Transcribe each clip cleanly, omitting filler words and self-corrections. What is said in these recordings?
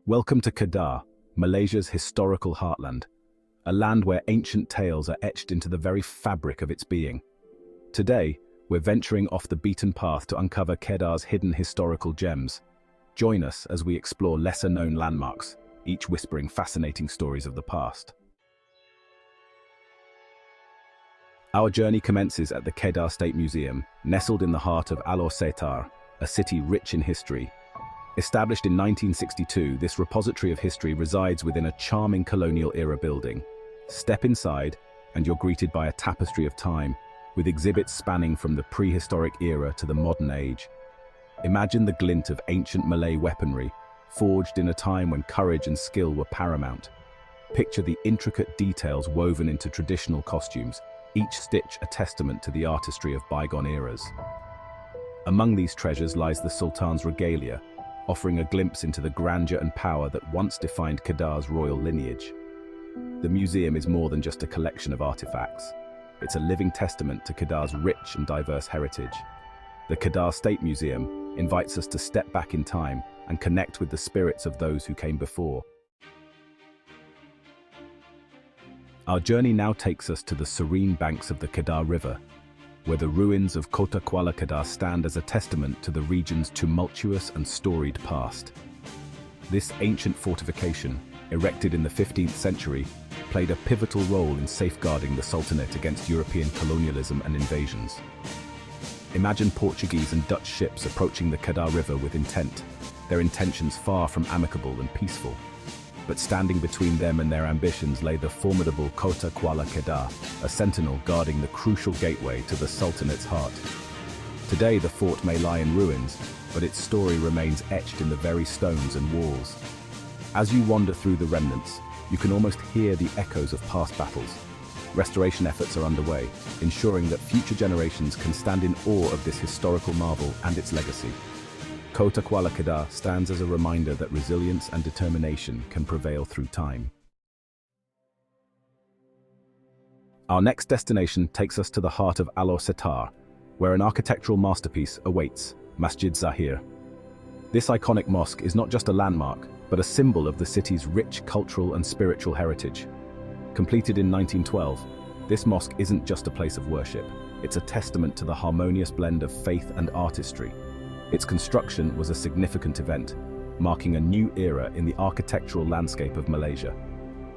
Welcome to Kedah, Malaysia's historical heartland, a land where ancient tales are etched into the very fabric of its being. Today, we're venturing off the beaten path to uncover Kedah's hidden historical gems. Join us as we explore lesser-known landmarks, each whispering fascinating stories of the past. Our journey commences at the Kedah State Museum, nestled in the heart of Alor Setar, a city rich in history. Established in 1962, this repository of history resides within a charming colonial-era building. Step inside, and you're greeted by a tapestry of time, with exhibits spanning from the prehistoric era to the modern age. Imagine the glint of ancient Malay weaponry, forged in a time when courage and skill were paramount. Picture the intricate details woven into traditional costumes, each stitch a testament to the artistry of bygone eras. Among these treasures lies the Sultan's regalia, offering a glimpse into the grandeur and power that once defined Kedah's royal lineage. The museum is more than just a collection of artifacts. It's a living testament to Kedah's rich and diverse heritage. The Kedah State Museum invites us to step back in time and connect with the spirits of those who came before. Our journey now takes us to the serene banks of the Kedah River, where the ruins of Kota Kuala Kedah stand as a testament to the region's tumultuous and storied past. This ancient fortification, erected in the 15th century, played a pivotal role in safeguarding the Sultanate against European colonialism and invasions. Imagine Portuguese and Dutch ships approaching the Kedah River with intent, their intentions far from amicable and peaceful. But standing between them and their ambitions lay the formidable Kota Kuala Kedah, a sentinel guarding the crucial gateway to the Sultanate's heart. Today the fort may lie in ruins, but its story remains etched in the very stones and walls. As you wander through the remnants, you can almost hear the echoes of past battles. Restoration efforts are underway, ensuring that future generations can stand in awe of this historical marvel and its legacy. Kota Kuala Kedah stands as a reminder that resilience and determination can prevail through time. Our next destination takes us to the heart of Alor Setar, where an architectural masterpiece awaits, Masjid Zahir. This iconic mosque is not just a landmark, but a symbol of the city's rich cultural and spiritual heritage. Completed in 1912, this mosque isn't just a place of worship, it's a testament to the harmonious blend of faith and artistry. Its construction was a significant event, marking a new era in the architectural landscape of Malaysia.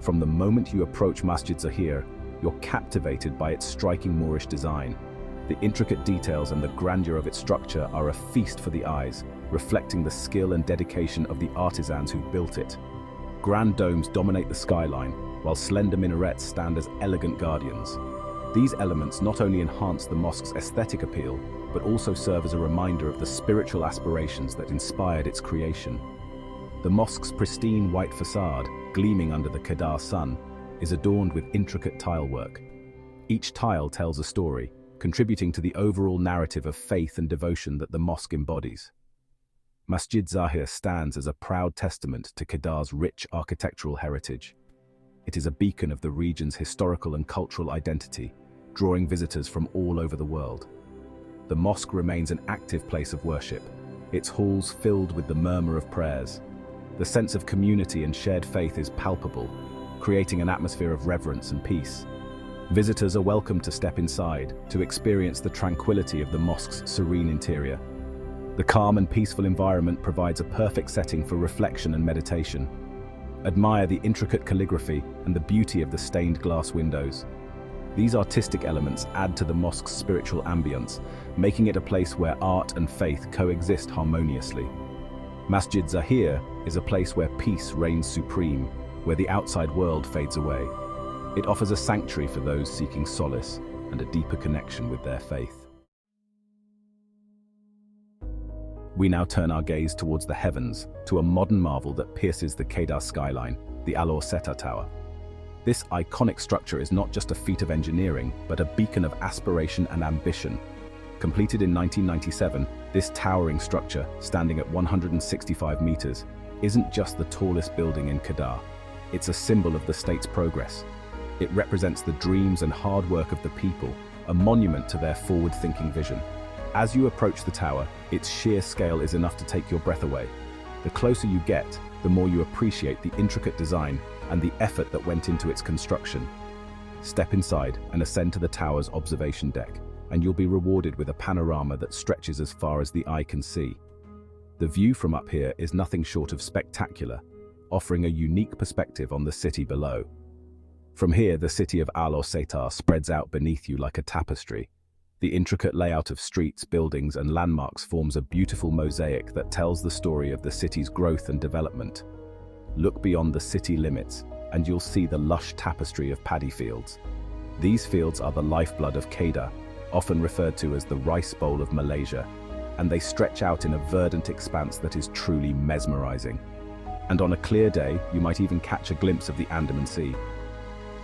From the moment you approach Masjid Zahir, you're captivated by its striking Moorish design. The intricate details and the grandeur of its structure are a feast for the eyes, reflecting the skill and dedication of the artisans who built it. Grand domes dominate the skyline, while slender minarets stand as elegant guardians. These elements not only enhance the mosque's aesthetic appeal, but also serve as a reminder of the spiritual aspirations that inspired its creation. The mosque's pristine white facade, gleaming under the Kedah sun, is adorned with intricate tile work. Each tile tells a story, contributing to the overall narrative of faith and devotion that the mosque embodies. Masjid Zahir stands as a proud testament to Kedah's rich architectural heritage. It is a beacon of the region's historical and cultural identity, drawing visitors from all over the world. The mosque remains an active place of worship, its halls filled with the murmur of prayers. The sense of community and shared faith is palpable, creating an atmosphere of reverence and peace. Visitors are welcome to step inside, to experience the tranquility of the mosque's serene interior. The calm and peaceful environment provides a perfect setting for reflection and meditation. Admire the intricate calligraphy and the beauty of the stained glass windows. These artistic elements add to the mosque's spiritual ambience, making it a place where art and faith coexist harmoniously. Masjid Zahir is a place where peace reigns supreme, where the outside world fades away. It offers a sanctuary for those seeking solace and a deeper connection with their faith. We now turn our gaze towards the heavens, to a modern marvel that pierces the Kedah skyline, the Alor Setar Tower. This iconic structure is not just a feat of engineering, but a beacon of aspiration and ambition. Completed in 1997, this towering structure, standing at 165 meters, isn't just the tallest building in Kedah. It's a symbol of the state's progress. It represents the dreams and hard work of the people, a monument to their forward-thinking vision. As you approach the tower, its sheer scale is enough to take your breath away. The closer you get, the more you appreciate the intricate design and the effort that went into its construction. Step inside and ascend to the tower's observation deck, and you'll be rewarded with a panorama that stretches as far as the eye can see. The view from up here is nothing short of spectacular, offering a unique perspective on the city below. From here, the city of Alor Setar spreads out beneath you like a tapestry. The intricate layout of streets, buildings, and landmarks forms a beautiful mosaic that tells the story of the city's growth and development. Look beyond the city limits, and you'll see the lush tapestry of paddy fields. These fields are the lifeblood of Kedah, often referred to as the rice bowl of Malaysia, and they stretch out in a verdant expanse that is truly mesmerizing. And on a clear day, you might even catch a glimpse of the Andaman Sea.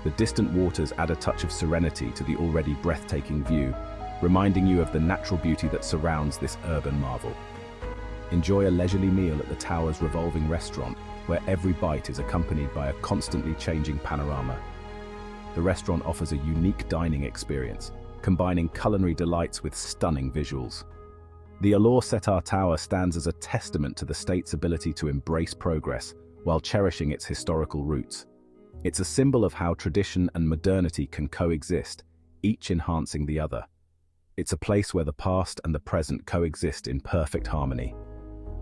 The distant waters add a touch of serenity to the already breathtaking view, reminding you of the natural beauty that surrounds this urban marvel. Enjoy a leisurely meal at the tower's revolving restaurant, where every bite is accompanied by a constantly changing panorama. The restaurant offers a unique dining experience, combining culinary delights with stunning visuals. The Alor Setar Tower stands as a testament to the state's ability to embrace progress while cherishing its historical roots. It's a symbol of how tradition and modernity can coexist, each enhancing the other. It's a place where the past and the present coexist in perfect harmony.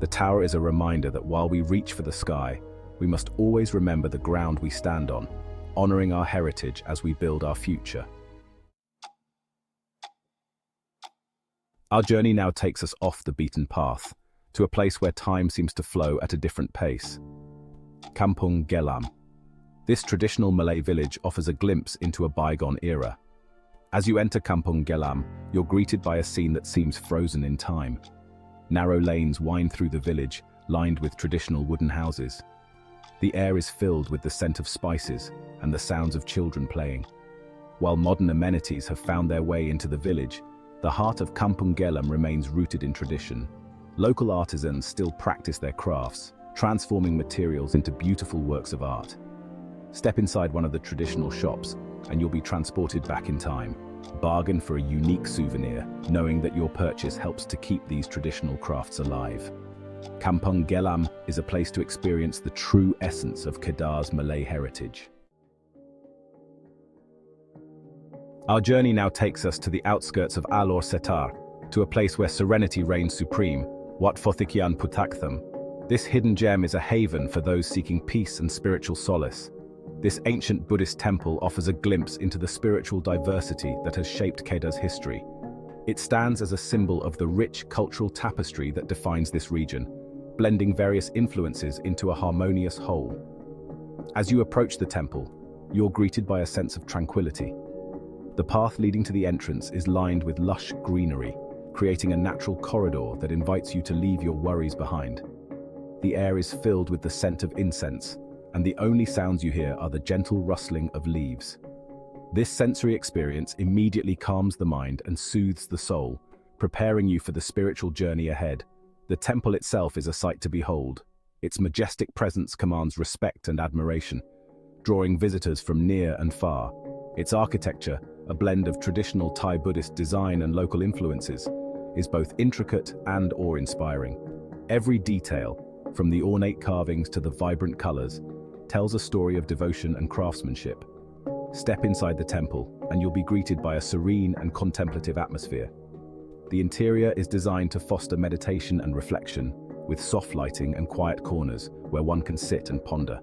The tower is a reminder that while we reach for the sky, we must always remember the ground we stand on, honoring our heritage as we build our future. Our journey now takes us off the beaten path, to a place where time seems to flow at a different pace. Kampung Gelam. This traditional Malay village offers a glimpse into a bygone era. As you enter Kampung Gelam, you're greeted by a scene that seems frozen in time. Narrow lanes wind through the village, lined with traditional wooden houses. The air is filled with the scent of spices and the sounds of children playing. While modern amenities have found their way into the village, the heart of Kampung Gelam remains rooted in tradition. Local artisans still practice their crafts, transforming materials into beautiful works of art. Step inside one of the traditional shops, and you'll be transported back in time. Bargain for a unique souvenir, knowing that your purchase helps to keep these traditional crafts alive. Kampung Gelam is a place to experience the true essence of Kedah's Malay heritage. Our journey now takes us to the outskirts of Alor Setar, to a place where serenity reigns supreme, Wat Fortifications Putaktham. This hidden gem is a haven for those seeking peace and spiritual solace. This ancient Buddhist temple offers a glimpse into the spiritual diversity that has shaped Kedah's history. It stands as a symbol of the rich cultural tapestry that defines this region, blending various influences into a harmonious whole. As you approach the temple, you're greeted by a sense of tranquility. The path leading to the entrance is lined with lush greenery, creating a natural corridor that invites you to leave your worries behind. The air is filled with the scent of incense, and the only sounds you hear are the gentle rustling of leaves. This sensory experience immediately calms the mind and soothes the soul, preparing you for the spiritual journey ahead. The temple itself is a sight to behold. Its majestic presence commands respect and admiration, drawing visitors from near and far. Its architecture, a blend of traditional Thai Buddhist design and local influences, is both intricate and awe-inspiring. Every detail, from the ornate carvings to the vibrant colors, tells a story of devotion and craftsmanship. Step inside the temple, and you'll be greeted by a serene and contemplative atmosphere. The interior is designed to foster meditation and reflection, with soft lighting and quiet corners where one can sit and ponder.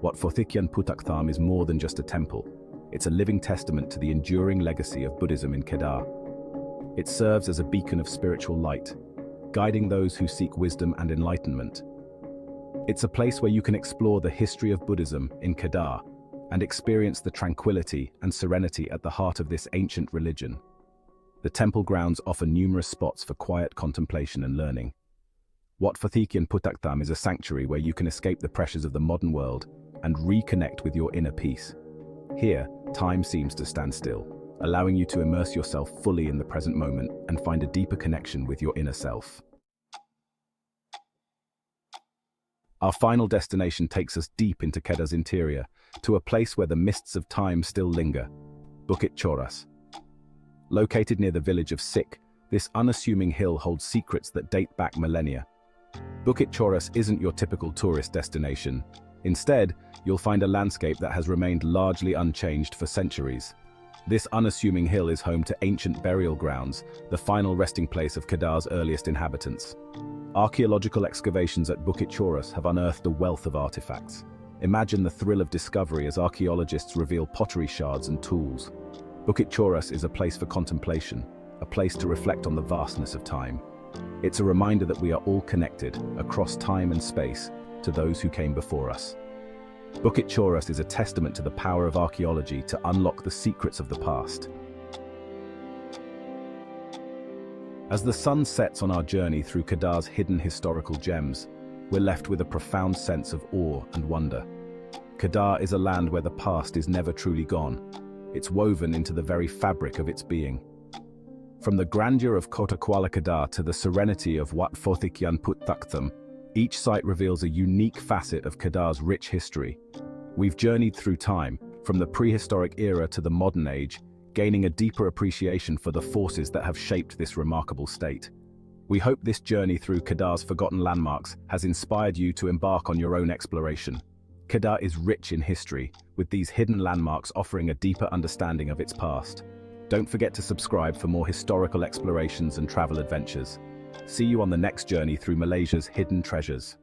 Wat Fortifications Putaktham is more than just a temple. It's a living testament to the enduring legacy of Buddhism in Kedah. It serves as a beacon of spiritual light, guiding those who seek wisdom and enlightenment. It's a place where you can explore the history of Buddhism in Kedah and experience the tranquility and serenity at the heart of this ancient religion. The temple grounds offer numerous spots for quiet contemplation and learning. Wat Fortifications Putaktham is a sanctuary where you can escape the pressures of the modern world and reconnect with your inner peace. Here, time seems to stand still, allowing you to immerse yourself fully in the present moment and find a deeper connection with your inner self. Our final destination takes us deep into Kedah's interior, to a place where the mists of time still linger, Bukit Choras. Located near the village of Sik, this unassuming hill holds secrets that date back millennia. Bukit Choras isn't your typical tourist destination. Instead, you'll find a landscape that has remained largely unchanged for centuries. This unassuming hill is home to ancient burial grounds, the final resting place of Kedah's earliest inhabitants. Archaeological excavations at Bukit Choras have unearthed a wealth of artifacts. Imagine the thrill of discovery as archaeologists reveal pottery shards and tools. Bukit Choras is a place for contemplation, a place to reflect on the vastness of time. It's a reminder that we are all connected, across time and space, to those who came before us. Bukit Choras is a testament to the power of archaeology to unlock the secrets of the past. As the sun sets on our journey through Kedah's hidden historical gems, we're left with a profound sense of awe and wonder. Kedah is a land where the past is never truly gone. It's woven into the very fabric of its being. From the grandeur of Kota Kuala Kedah to the serenity of Wat Fortifications, each site reveals a unique facet of Kedah's rich history. We've journeyed through time, from the prehistoric era to the modern age, gaining a deeper appreciation for the forces that have shaped this remarkable state. We hope this journey through Kedah's forgotten landmarks has inspired you to embark on your own exploration. Kedah is rich in history, with these hidden landmarks offering a deeper understanding of its past. Don't forget to subscribe for more historical explorations and travel adventures. See you on the next journey through Malaysia's hidden treasures.